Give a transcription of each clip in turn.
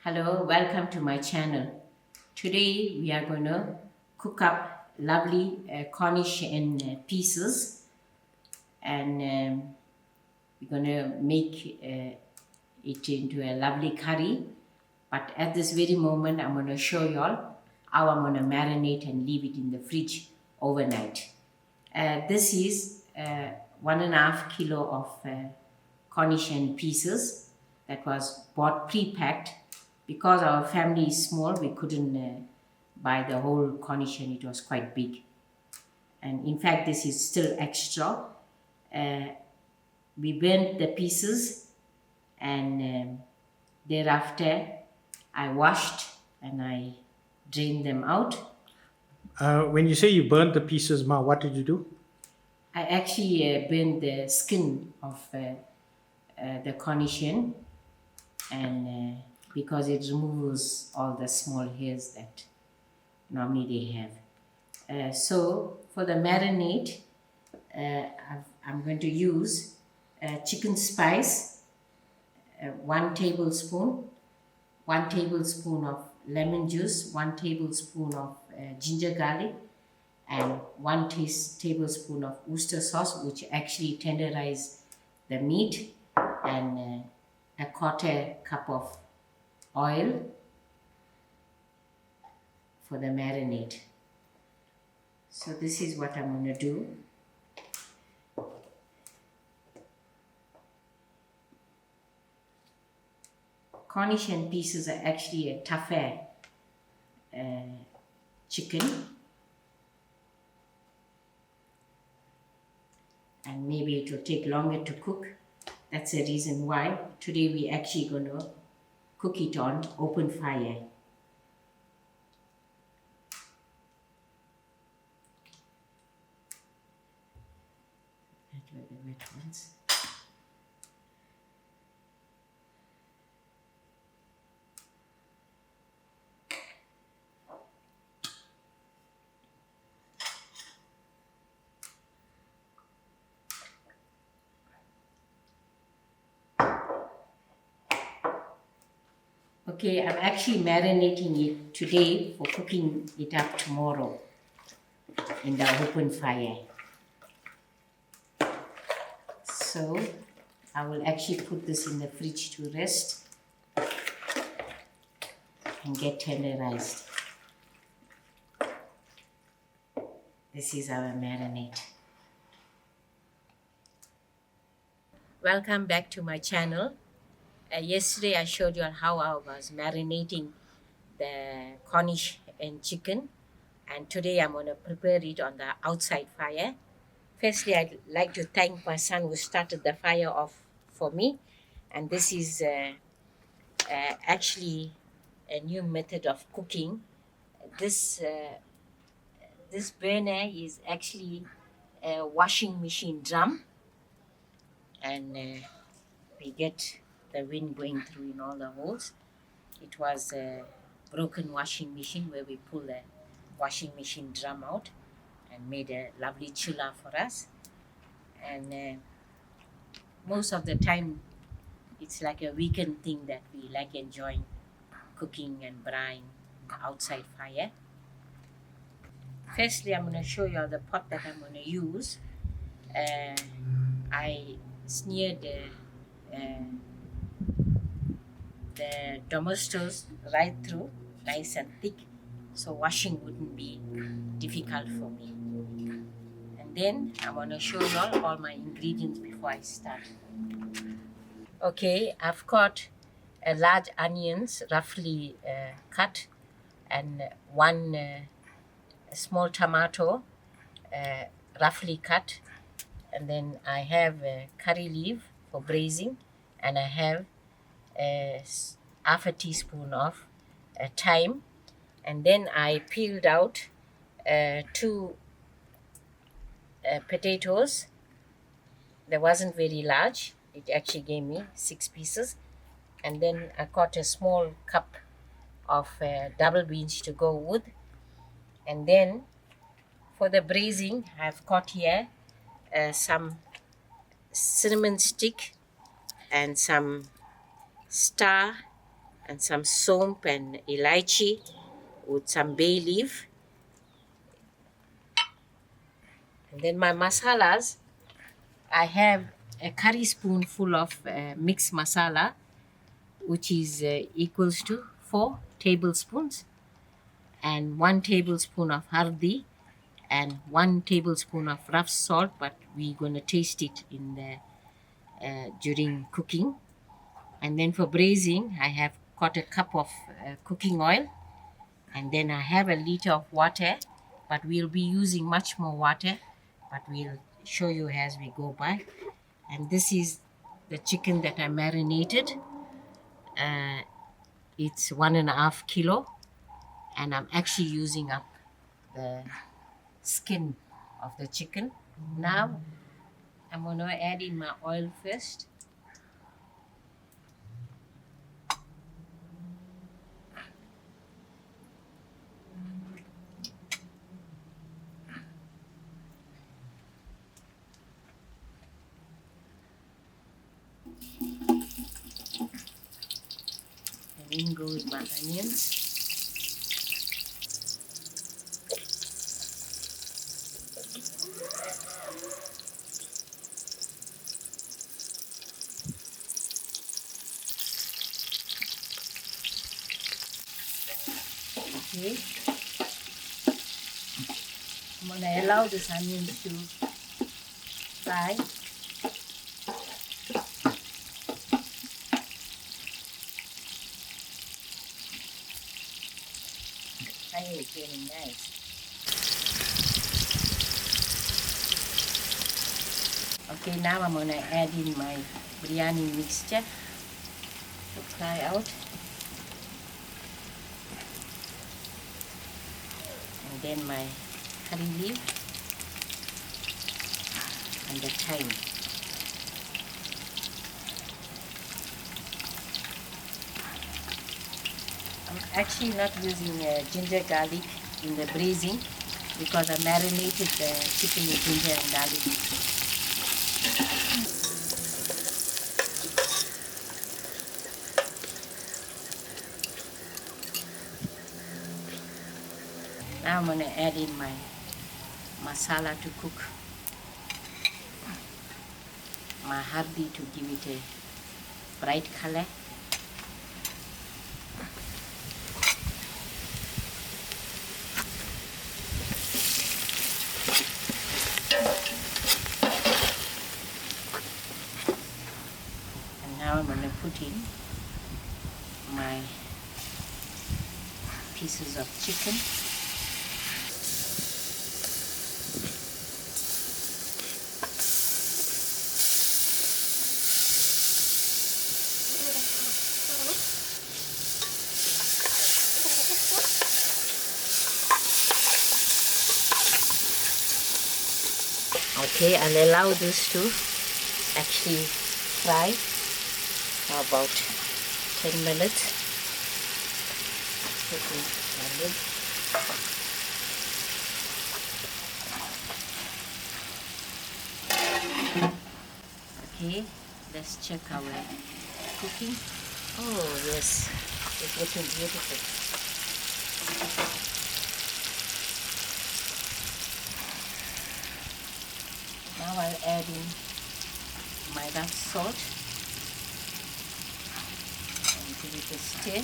Hello, welcome to my channel. Today we are going to cook up lovely Cornish in pieces, and we're going to make it into a lovely curry. But at this very moment I'm going to show you all how I'm going to marinate and leave it in the fridge overnight. This is 1.5 kilo of Cornish hen pieces that was bought pre-packed. Because our family is small, we couldn't buy the whole Cornish hen. It was quite big, and in fact this is still extra. We burnt the pieces, and thereafter I washed and I drained them out. When you say you burnt the pieces, Ma, what did you do? I actually burned the skin of the Cornish hen, and because it removes all the small hairs that normally they have. So for the marinade, I'm going to use chicken spice, 1 tablespoon, 1 tablespoon of lemon juice, 1 tablespoon of ginger garlic, and 1 tablespoon of Worcestershire sauce, which actually tenderize the meat, and a 1/4 cup of oil for the marinade. So this is what I'm going to do. Cornish hen pieces are actually a tougher chicken, and maybe it will take longer to cook. That's the reason why today we actually going to cook it on open fire. That were the wet ones. Okay, I'm actually marinating it today for cooking it up tomorrow in the open fire. So I will actually put this in the fridge to rest and get tenderized. This is our marinade. Welcome back to my channel. Yesterday I showed you how I was marinating the Cornish and chicken, and today I'm going to prepare it on the outside fire. Firstly, I'd like to thank my son who started the fire off for me, and this is actually a new method of cooking. This burner is actually a washing machine drum, and we get the wind going through in all the holes. It was a broken washing machine where we pull the washing machine drum out and made a lovely chiller for us. And most of the time it's like a weekend thing that we like enjoying cooking and braising outside fire. Firstly, I'm going to show you the pot that I'm going to use. I smeared the domestos right through, nice and thick, so washing wouldn't be difficult for me. And then I'm going to show you all my ingredients before I start. Okay, I've got a large onions roughly cut, and 1 small tomato roughly cut, and then I have curry leaf for braising, and I have half a teaspoon of thyme, and then I peeled out 2 potatoes. They wasn't very large. It actually gave me 6 pieces, and then I got a small cup of double beans to go with. And then for the braising, I've got here some cinnamon stick and some star and some soap and elaichi with some bay leaf. And then my masalas, I have a curry spoonful of mixed masala, which is equals to 4 tablespoons, and 1 tablespoon of hardi, and 1 tablespoon of rough salt, but we're going to taste it in the during cooking. And then for braising, I have got a cup of cooking oil, and then I have a liter of water, but we'll be using much more water, but we'll show you as we go by. And this is the chicken that I marinated. It's 1.5 kilo, and I'm actually using up the skin of the chicken. Now I'm going to add in my oil first. And in goes my onions. Okay. I'm going to allow this onions to fry. It's very nice. Okay, now I'm going to add in my biryani mixture to fry out. And then my curry leaf and the thyme. I'm actually not using ginger garlic in the braising because I marinated the chicken with ginger and garlic. Now I'm going to add in my masala to cook. My hardi to give it a bright color. And now I'm going to put in my pieces of chicken. Okay, I'll allow this to actually fry for about 10 minutes. Okay, let's check our cooking. Oh yes, it's looking beautiful. Now I'll add in my rough salt and give it a stir.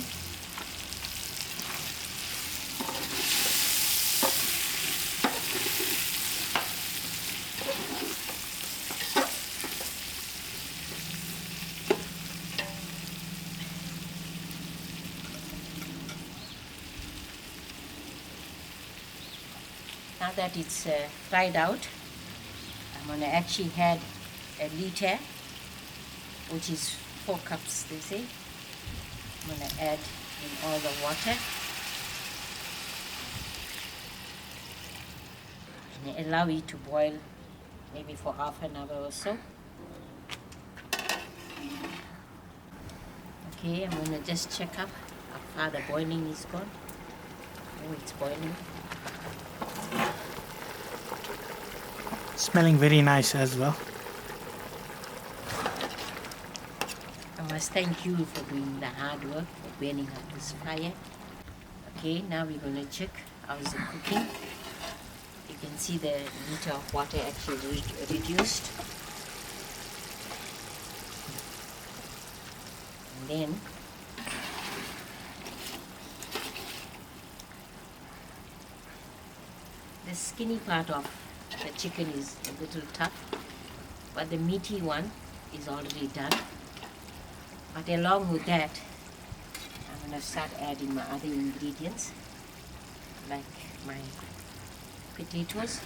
Now that it's fried out, I'm going to actually add a liter, which is 4 cups, they say. I'm going to add in all the water and allow it to boil maybe for half an hour or so. Okay, I'm going to just check up how far the boiling is gone. Oh, it's boiling. Smelling very nice as well. I must thank you for doing the hard work for burning up this fire. Okay, now we're going to check how's the cooking. You can see the liter of water actually reduced. And then the skinny part of the chicken is a little tough, but the meaty one is already done. But along with that, I'm going to start adding my other ingredients, like my potatoes,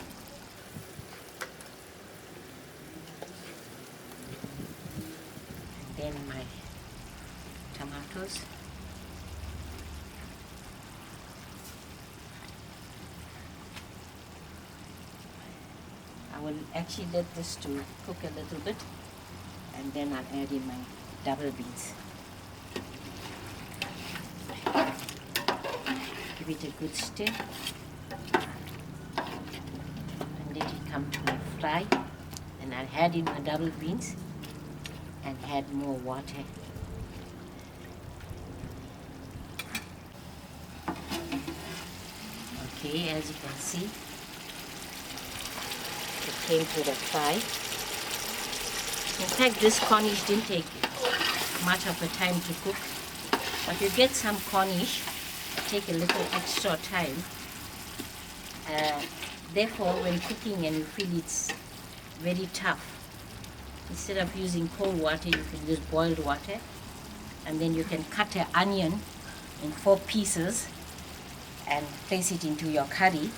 and then my tomatoes, I will actually let this to cook a little bit, and then I'll add in my double beans. Give it a good stir and let it come to a fry, and I'll add in my double beans and add more water. Okay, as you can see, it came to the fry. In fact, this Cornish didn't take much of a time to cook, but you get some Cornish take a little extra time. Therefore, when cooking and you feel it's very tough, instead of using cold water, you can use boiled water, and then you can cut an onion in 4 pieces and place it into your curry.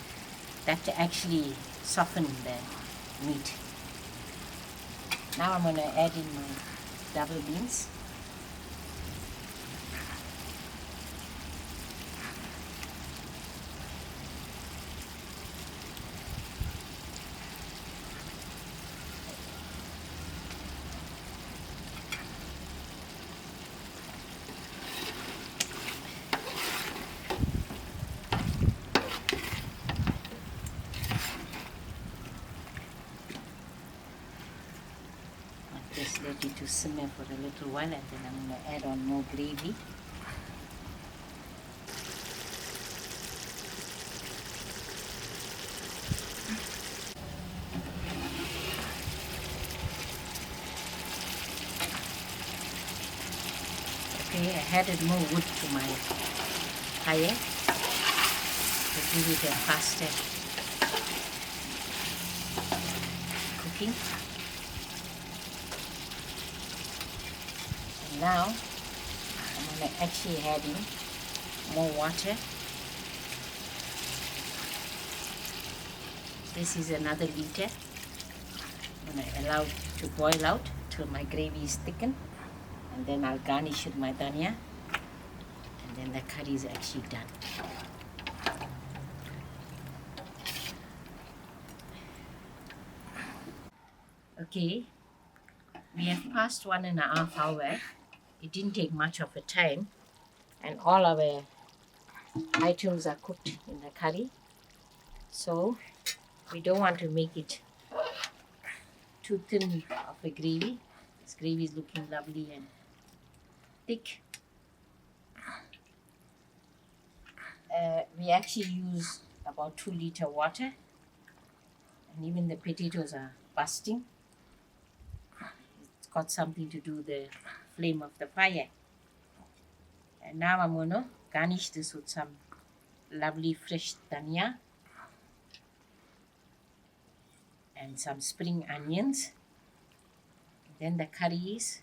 That actually soften the meat. Now I'm going to add in my double beans. Just let it to simmer for a little while, and then I'm going to add on more gravy. Okay, I added more wood to my fire to give it a faster cooking. Now I'm going to actually add in more water. This is another liter. I'm going to allow it to boil out till my gravy is thickened, and then I'll garnish with my dhania, and then the curry is actually done. Okay, we have passed 1.5 hours. It didn't take much of a time, and all our items are cooked in the curry. So we don't want to make it too thin of a gravy. This gravy is looking lovely and thick. We actually use about 2 liters water, and even the potatoes are busting. It's got something to do with the flame of the fire. And now I'm going to garnish this with some lovely fresh dhania and some spring onions. Then the curry is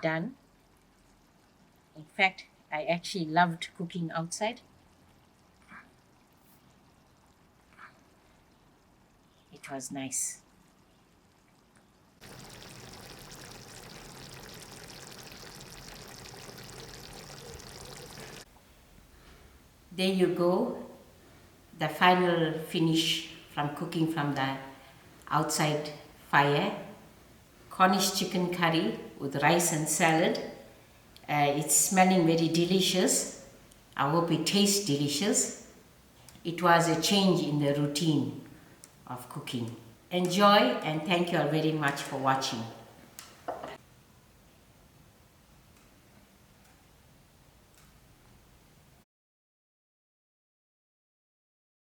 done. In fact, I actually loved cooking outside. It was nice. There you go, the final finish from cooking from the outside fire. Cornish chicken curry with rice and salad. It's smelling very delicious. I hope it tastes delicious. It was a change in the routine of cooking. Enjoy, and thank you all very much for watching.